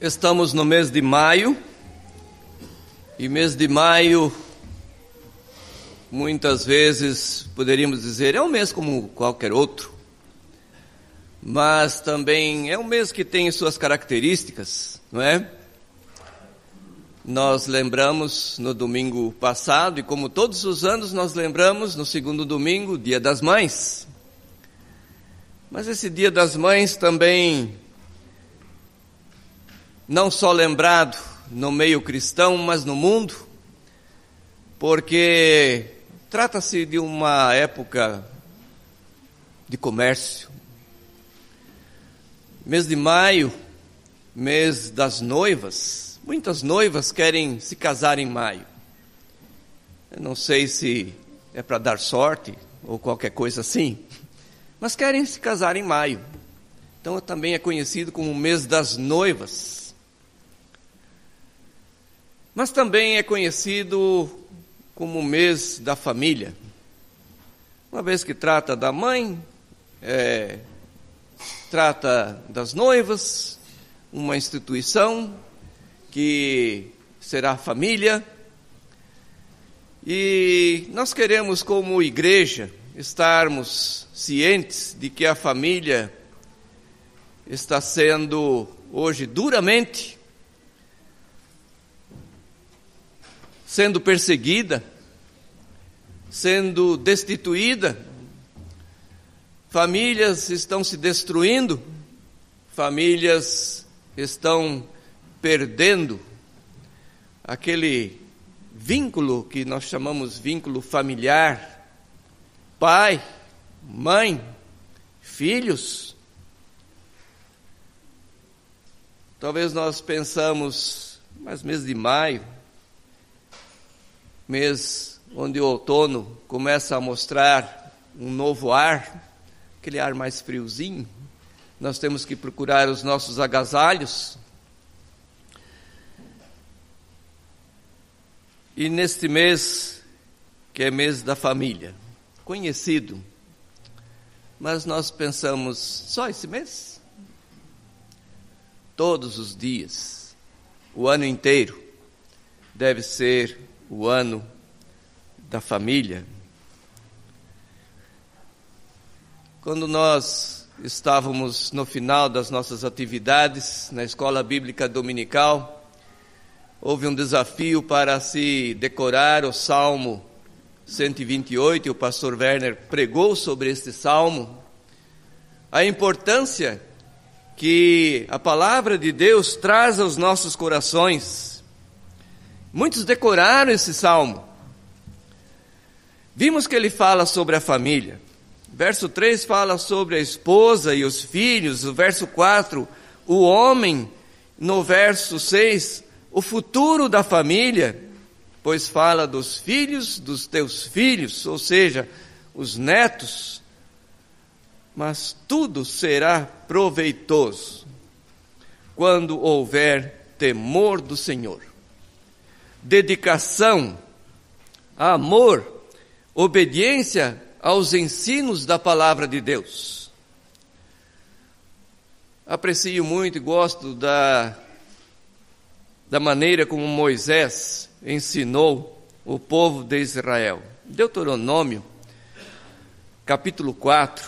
Estamos no mês de maio, e mês de maio, muitas vezes poderíamos dizer, é um mês como qualquer outro, mas também é um mês que tem suas características, não é? Nós lembramos no domingo passado, e como todos os anos nós lembramos no segundo domingo, Dia das Mães. Mas esse Dia das Mães também não só lembrado no meio cristão, mas no mundo, porque trata-se de uma época de comércio. Mês de maio, mês das noivas, muitas noivas querem se casar em maio. Eu não sei se é para dar sorte ou qualquer coisa assim, mas querem se casar em maio. Então também é conhecido como o mês das noivas. Mas também é conhecido como o mês da família. Uma vez que trata da mãe, trata das noivas, uma instituição que será família. E nós queremos, como igreja, estarmos cientes de que a família está sendo hoje duramente sendo perseguida, sendo destituída, famílias estão se destruindo, famílias estão perdendo aquele vínculo que nós chamamos vínculo familiar, pai, mãe, filhos. Talvez nós pensamos, mas mês de maio, mês onde o outono começa a mostrar um novo ar, aquele ar mais friozinho, nós temos que procurar os nossos agasalhos. E neste mês, que é mês da família, conhecido, mas nós pensamos, só esse mês? Todos os dias, o ano inteiro, deve ser o ano da família. Quando nós estávamos no final das nossas atividades na escola bíblica dominical, houve um desafio para se decorar o Salmo 128, e o pastor Werner pregou sobre este salmo, a importância que a palavra de Deus traz aos nossos corações. Muitos decoraram esse salmo. Vimos que ele fala sobre a família. Verso 3 fala sobre a esposa e os filhos. O verso 4, o homem. No verso 6, o futuro da família, pois fala dos filhos dos teus filhos, ou seja, os netos. Mas tudo será proveitoso quando houver temor do Senhor. Dedicação, amor, obediência aos ensinos da palavra de Deus. Aprecio muito e gosto da maneira como Moisés ensinou o povo de Israel. Deuteronômio, capítulo 4,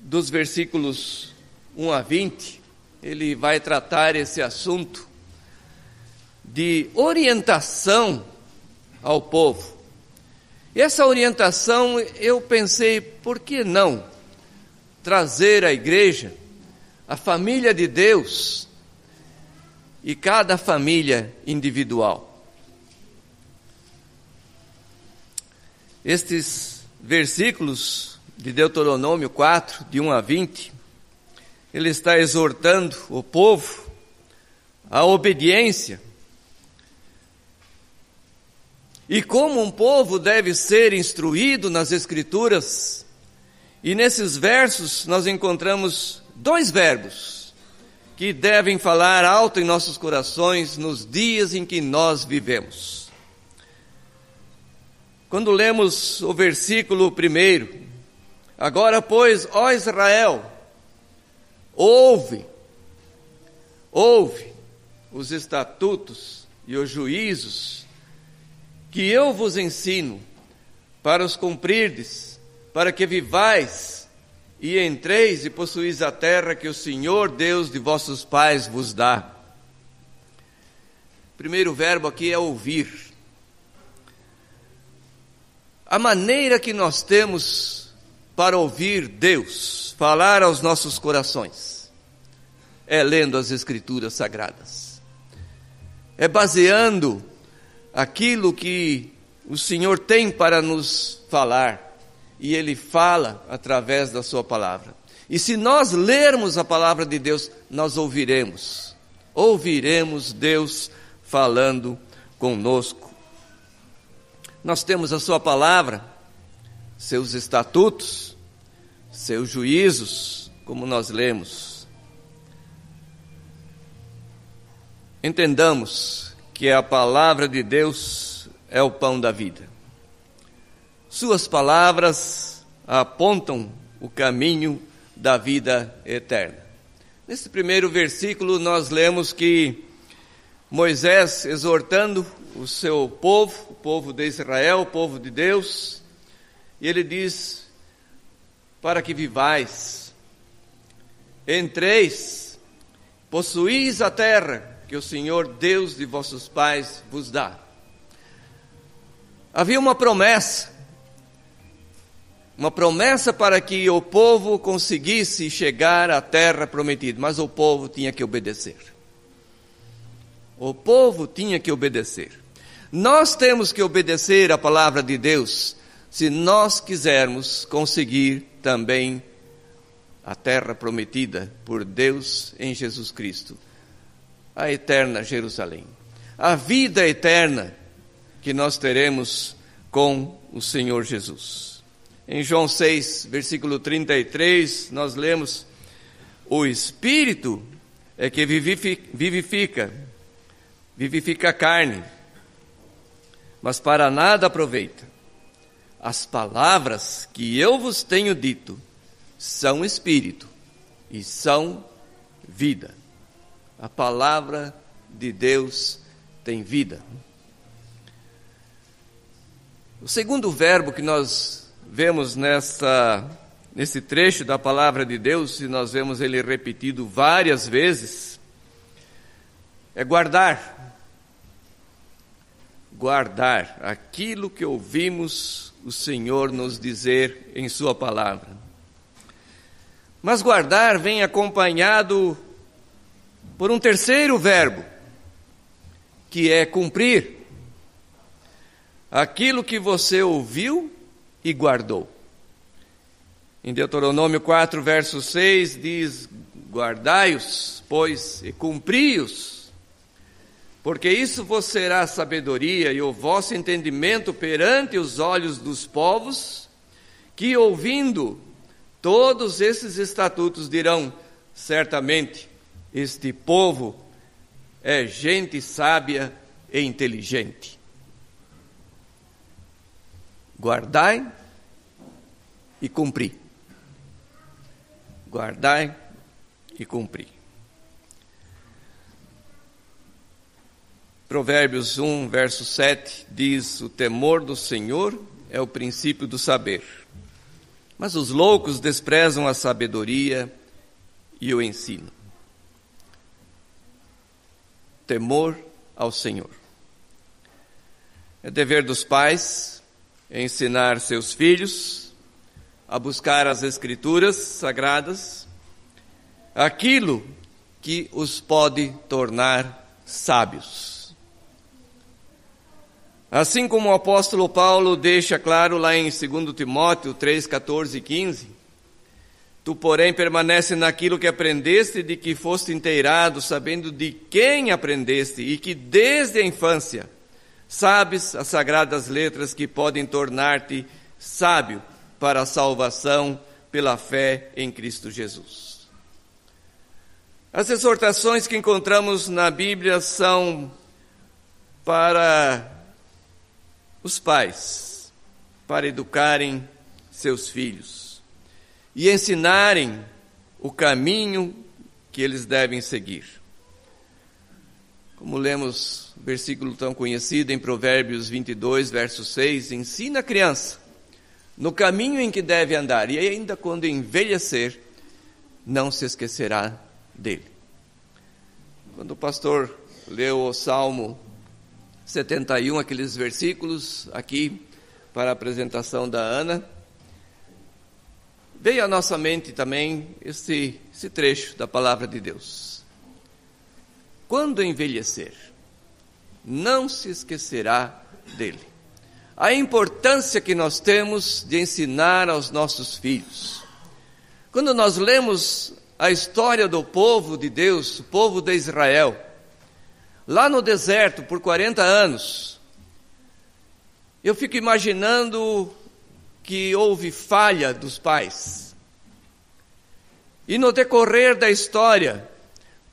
dos versículos 1 a 20, ele vai tratar esse assunto de orientação ao povo. E essa orientação, eu pensei, por que não trazer à igreja a família de Deus e cada família individual? Estes versículos de Deuteronômio 4, de 1 a 20, ele está exortando o povo à obediência. E como um povo deve ser instruído nas Escrituras. E nesses versos nós encontramos dois verbos que devem falar alto em nossos corações nos dias em que nós vivemos. Quando lemos o versículo 1, agora, pois, ó Israel, ouve os estatutos e os juízos que eu vos ensino, para os cumprirdes, para que vivais e entreis e possuís a terra que o Senhor Deus de vossos pais vos dá. O primeiro verbo aqui é ouvir. A maneira que nós temos para ouvir Deus falar aos nossos corações é lendo as Escrituras Sagradas. É baseando aquilo que o Senhor tem para nos falar, e Ele fala através da sua palavra. E se nós lermos a palavra de Deus, nós ouviremos Deus falando conosco. Nós temos a sua palavra, seus estatutos, seus juízos, como nós lemos. Entendamos que a palavra de Deus é o pão da vida. Suas palavras apontam o caminho da vida eterna. Nesse primeiro versículo nós lemos que Moisés exortando o seu povo, o povo de Israel, o povo de Deus, e ele diz: para que vivais, entreis, possuís a terra que o Senhor Deus de vossos pais vos dá. Havia uma promessa para que o povo conseguisse chegar à terra prometida, mas o povo tinha que obedecer. O povo tinha que obedecer. Nós temos que obedecer a palavra de Deus, se nós quisermos conseguir também a terra prometida por Deus em Jesus Cristo, a eterna Jerusalém, a vida eterna que nós teremos com o Senhor Jesus. Em João 6, versículo 33, nós lemos: o Espírito é que vivifica a carne, mas para nada aproveita. As palavras que eu vos tenho dito são Espírito e são vida. A palavra de Deus tem vida. O segundo verbo que nós vemos nesse trecho da palavra de Deus, e nós vemos ele repetido várias vezes, é guardar. Guardar aquilo que ouvimos o Senhor nos dizer em sua palavra. Mas guardar vem acompanhado por um terceiro verbo, que é cumprir. Aquilo que você ouviu e guardou. Em Deuteronômio 4, verso 6, diz: guardai-os, pois, e cumpri-os, porque isso vos será sabedoria e o vosso entendimento perante os olhos dos povos, que ouvindo todos esses estatutos dirão: certamente este povo é gente sábia e inteligente. Guardai e cumpri. Guardai e cumpri. Provérbios 1, verso 7 diz: o temor do Senhor é o princípio do saber, mas os loucos desprezam a sabedoria e o ensino. Temor ao Senhor. É dever dos pais ensinar seus filhos a buscar as Escrituras Sagradas, aquilo que os pode tornar sábios. Assim como o apóstolo Paulo deixa claro lá em 2 Timóteo 3, 14 e 15, tu, porém, permanece naquilo que aprendeste, de que foste inteirado, sabendo de quem aprendeste, e que desde a infância sabes as sagradas letras que podem tornar-te sábio para a salvação pela fé em Cristo Jesus. As exortações que encontramos na Bíblia são para os pais, para educarem seus filhos e ensinarem o caminho que eles devem seguir. Como lemos o versículo tão conhecido em Provérbios 22, verso 6, ensina a criança no caminho em que deve andar, e ainda quando envelhecer, não se esquecerá dele. Quando o pastor leu o Salmo 71, aqueles versículos aqui para a apresentação da Ana, veio à nossa mente também esse trecho da palavra de Deus. Quando envelhecer, não se esquecerá dele. A importância que nós temos de ensinar aos nossos filhos. Quando nós lemos a história do povo de Deus, o povo de Israel, lá no deserto por 40 anos, eu fico imaginando que houve falha dos pais. E no decorrer da história,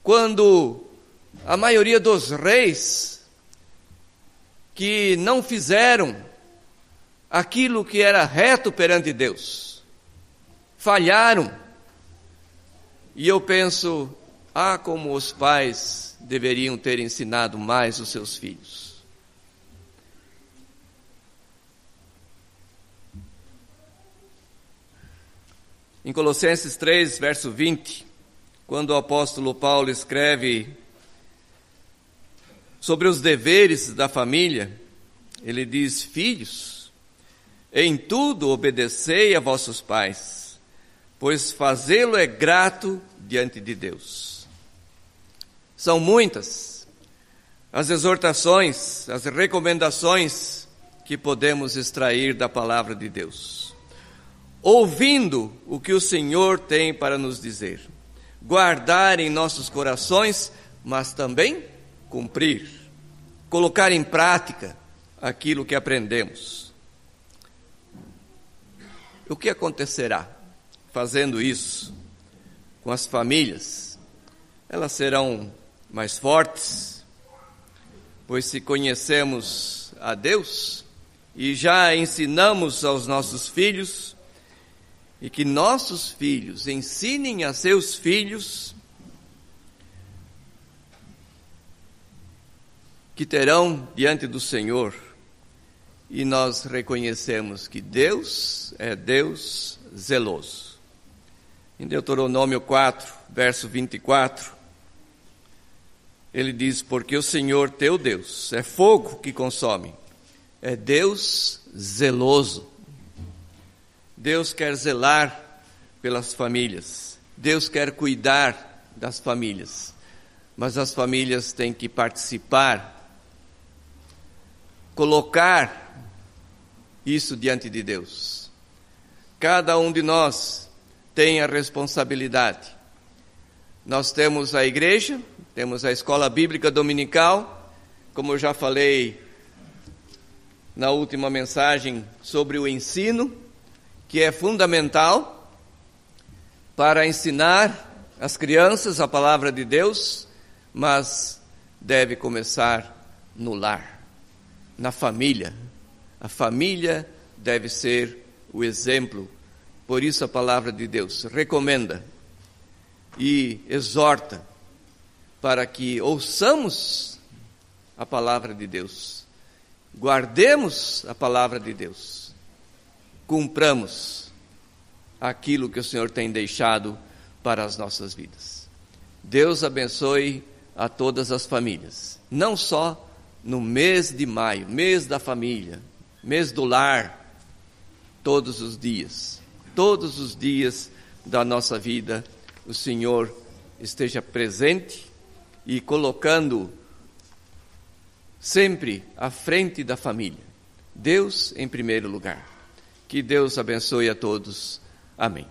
quando a maioria dos reis que não fizeram aquilo que era reto perante Deus, falharam. E eu penso, como os pais deveriam ter ensinado mais os seus filhos. Em Colossenses 3, verso 20, quando o apóstolo Paulo escreve sobre os deveres da família, ele diz: filhos, em tudo obedecei a vossos pais, pois fazê-lo é grato diante de Deus. São muitas as exortações, as recomendações que podemos extrair da palavra de Deus. Ouvindo o que o Senhor tem para nos dizer, guardar em nossos corações, mas também cumprir, colocar em prática aquilo que aprendemos. O que acontecerá fazendo isso com as famílias? Elas serão mais fortes, pois se conhecemos a Deus e já ensinamos aos nossos filhos, e que nossos filhos ensinem a seus filhos, que terão diante do Senhor, e nós reconhecemos que Deus é Deus zeloso. Em Deuteronômio 4, verso 24, ele diz: porque o Senhor teu Deus é fogo que consome, é Deus zeloso. Deus quer zelar pelas famílias, Deus quer cuidar das famílias, mas as famílias têm que participar, colocar isso diante de Deus. Cada um de nós tem a responsabilidade. Nós temos a igreja, temos a escola bíblica dominical, como eu já falei na última mensagem sobre o ensino, que é fundamental para ensinar as crianças a palavra de Deus, mas deve começar no lar, na família. A família deve ser o exemplo. Por isso a palavra de Deus recomenda e exorta para que ouçamos a palavra de Deus, guardemos a palavra de Deus, cumpramos aquilo que o Senhor tem deixado para as nossas vidas. Deus abençoe a todas as famílias, não só no mês de maio, mês da família, mês do lar, todos os dias da nossa vida, o Senhor esteja presente e colocando sempre à frente da família, Deus em primeiro lugar. Que Deus abençoe a todos. Amém.